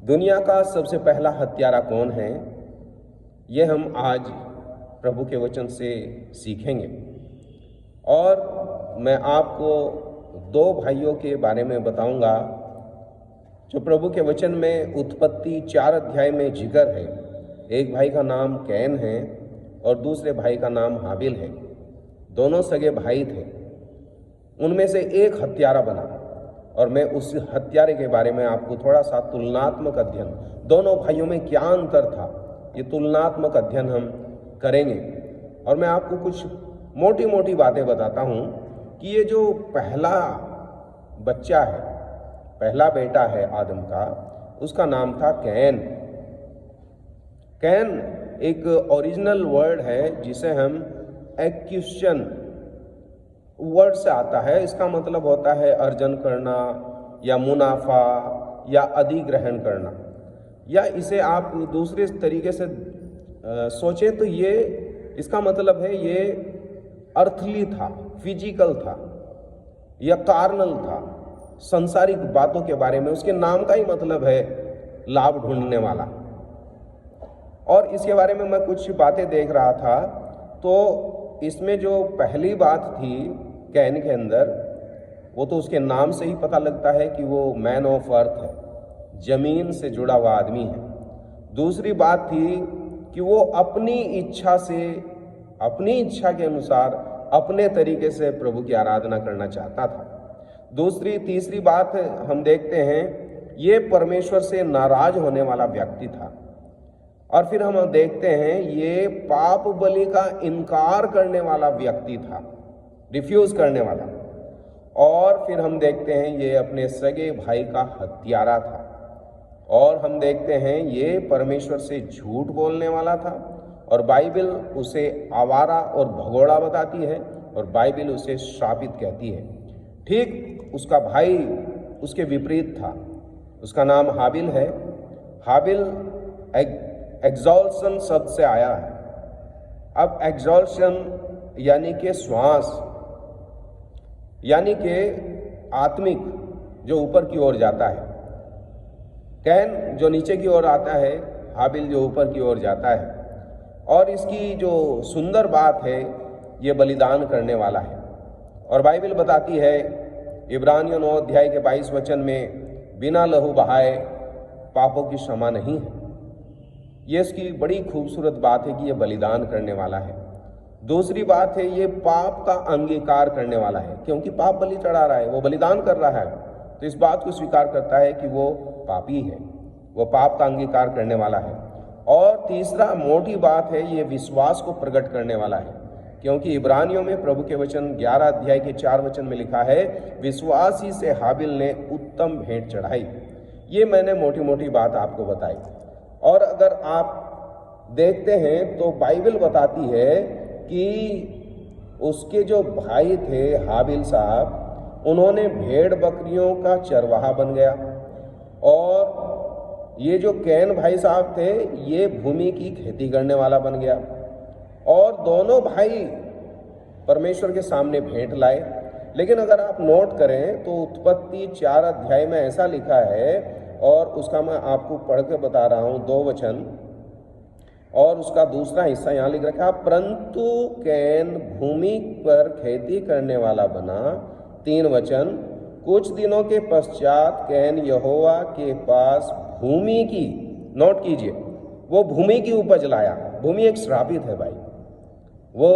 दुनिया का सबसे पहला हत्यारा कौन है, ये हम आज प्रभु के वचन से सीखेंगे। और मैं आपको दो भाइयों के बारे में बताऊंगा जो प्रभु के वचन में उत्पत्ति 4 अध्याय में जिक्र है। एक भाई का नाम कैन है और दूसरे भाई का नाम हाबिल है। दोनों सगे भाई थे। उनमें से एक हत्यारा बना और मैं उस हत्यारे के बारे में आपको थोड़ा सा तुलनात्मक अध्ययन, दोनों भाइयों में क्या अंतर था, ये तुलनात्मक अध्ययन हम करेंगे। और मैं आपको कुछ मोटी मोटी बातें बताता हूँ कि ये जो पहला बच्चा है, पहला बेटा है आदम का, उसका नाम था कैन। कैन एक ओरिजिनल वर्ड है जिसे हम एक्विजिशन वर्ड से आता है। इसका मतलब होता है अर्जन करना या मुनाफा या अधिग्रहण करना, या इसे आप दूसरे तरीके से सोचें तो ये इसका मतलब है ये अर्थली था, फिजिकल था या कार्नल था, संसारिक बातों के बारे में। उसके नाम का ही मतलब है लाभ ढूंढने वाला। और इसके बारे में मैं कुछ बातें देख रहा था तो इसमें जो पहली बात थी कैन के अंदर, वो तो उसके नाम से ही पता लगता है कि वो मैन ऑफ अर्थ है, जमीन से जुड़ा हुआ आदमी है। दूसरी बात थी कि वो अपनी इच्छा से, अपनी इच्छा के अनुसार अपने तरीके से प्रभु की आराधना करना चाहता था। तीसरी बात हम देखते हैं, ये परमेश्वर से नाराज होने वाला व्यक्ति था। और फिर हम देखते हैं ये पाप बलि का इनकार करने वाला व्यक्ति था, रिफ्यूज करने वाला। और फिर हम देखते हैं ये अपने सगे भाई का हत्यारा था। और हम देखते हैं ये परमेश्वर से झूठ बोलने वाला था। और बाइबल उसे आवारा और भगोड़ा बताती है और बाइबल उसे श्रापित कहती है। ठीक उसका भाई उसके विपरीत था, उसका नाम हाबिल है। हाबिल एक्सॉल्शन शब्द से आया है। अब एक्सॉल्शन यानी कि श्वास, यानी कि आत्मिक जो ऊपर की ओर जाता है। कैन जो नीचे की ओर आता है, हाबिल जो ऊपर की ओर जाता है। और इसकी जो सुंदर बात है, ये बलिदान करने वाला है। और बाइबल बताती है इब्रानियों 9 अध्याय के 22 वचन में, बिना लहू बहाए पापों की क्षमा नहीं है। ये इसकी बड़ी खूबसूरत बात है कि ये बलिदान करने वाला है। दूसरी बात है, ये पाप का अंगीकार करने वाला है, क्योंकि पाप बलि चढ़ा रहा है, वो बलिदान कर रहा है, तो इस बात को स्वीकार करता है कि वो पापी है, वो पाप का अंगीकार करने वाला है। और तीसरा मोटी बात है, ये विश्वास को प्रकट करने वाला है, क्योंकि इब्रानियों में प्रभु के वचन 11 अध्याय के 4 वचन में लिखा है, विश्वास ही से हाबिल ने उत्तम भेंट चढ़ाई। ये मैंने मोटी मोटी बात आपको बताई। और अगर आप देखते हैं तो बाइबल बताती है कि उसके जो भाई थे हाबिल साहब, उन्होंने भेड़ बकरियों का चरवाहा बन गया। और ये जो कैन भाई साहब थे, ये भूमि की खेती करने वाला बन गया। और दोनों भाई परमेश्वर के सामने भेंट लाए। लेकिन अगर आप नोट करें तो उत्पत्ति 4 अध्याय में ऐसा लिखा है, और उसका मैं आपको पढ़ के बता रहा हूँ 2 वचन, और उसका दूसरा हिस्सा यहाँ लिख रखा, परंतु कैन भूमि पर खेती करने वाला बना। 3 वचन, कुछ दिनों के पश्चात कैन यहोवा के पास भूमि की, नोट कीजिए, वो भूमि की उपज लाया। भूमि एक श्रापित है भाई, वो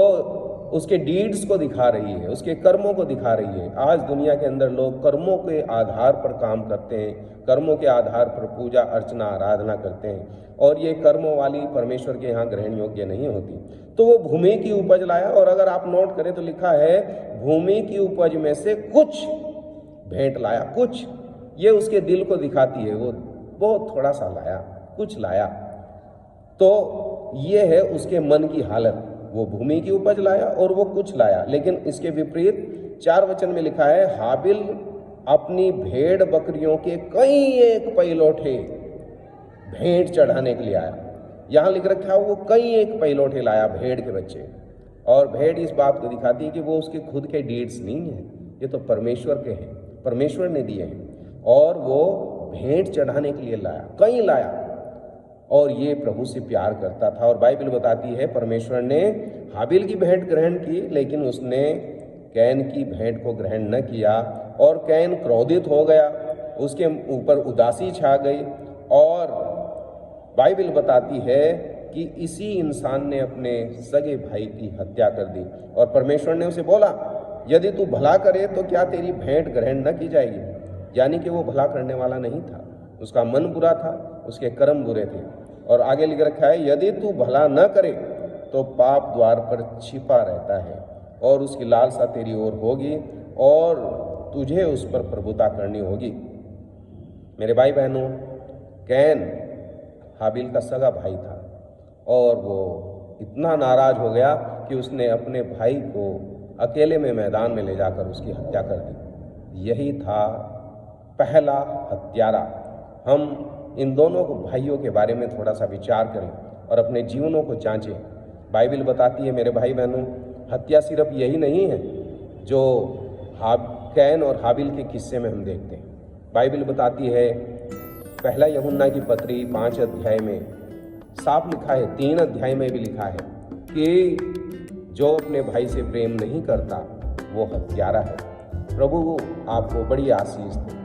उसके डीड्स को दिखा रही है, उसके कर्मों को दिखा रही है। आज दुनिया के अंदर लोग कर्मों के आधार पर काम करते हैं, कर्मों के आधार पर पूजा अर्चना आराधना करते हैं, और ये कर्मों वाली परमेश्वर के यहाँ ग्रहण योग्य नहीं होती। तो वो भूमि की उपज लाया। और अगर आप नोट करें तो लिखा है, भूमि की उपज में से कुछ भेंट लाया। कुछ, ये उसके दिल को दिखाती है, वो बहुत थोड़ा सा लाया, कुछ लाया। तो ये है उसके मन की हालत, वो भूमि की उपज लाया और वो कुछ लाया। लेकिन इसके विपरीत 4 वचन में लिखा है, हाबिल अपनी भेड़ बकरियों के कई एक पैलोठे भेंट चढ़ाने के लिए आया। यहाँ लिख रखा है वो कई एक पैलोठे लाया, भेड़ के बच्चे। और भेड़ इस बात को दिखाती है कि वो उसके खुद के डीड्स नहीं है, ये तो परमेश्वर के हैं, परमेश्वर ने दिए हैं। और वो भेंट चढ़ाने के लिए लाया, कहीं लाया, और ये प्रभु से प्यार करता था। और बाइबल बताती है परमेश्वर ने हाबिल की भेंट ग्रहण की, लेकिन उसने कैन की भेंट को ग्रहण न किया, और कैन क्रोधित हो गया, उसके ऊपर उदासी छा गई, और बाइबल बताती है कि इसी इंसान ने अपने सगे भाई की हत्या कर दी। और परमेश्वर ने उसे बोला, यदि तू भला करे तो क्या तेरी भेंट ग्रहण न की जाएगी। यानी कि वो भला करने वाला नहीं था, उसका मन बुरा था, उसके कर्म बुरे थे। और आगे लिख रखा है, यदि तू भला न करे तो पाप द्वार पर छिपा रहता है, और उसकी लालसा तेरी ओर होगी, और तुझे उस पर प्रभुता करनी होगी। मेरे भाई बहनों, कैन हाबिल का सगा भाई था, और वो इतना नाराज हो गया कि उसने अपने भाई को अकेले में मैदान में ले जाकर उसकी हत्या कर दी। यही था पहला हत्यारा। हम इन दोनों को भाइयों के बारे में थोड़ा सा विचार करें और अपने जीवनों को जांचें। बाइबल बताती है मेरे भाई बहनों, हत्या सिर्फ यही नहीं है जो कैन और हाबिल के किस्से में हम देखते हैं। बाइबल बताती है पहला यूहन्ना की पत्री 5 अध्याय में साफ लिखा है, 3 अध्याय में भी लिखा है कि जो अपने भाई से प्रेम नहीं करता वो हत्यारा है। प्रभु आपको बड़ी आशीष दे।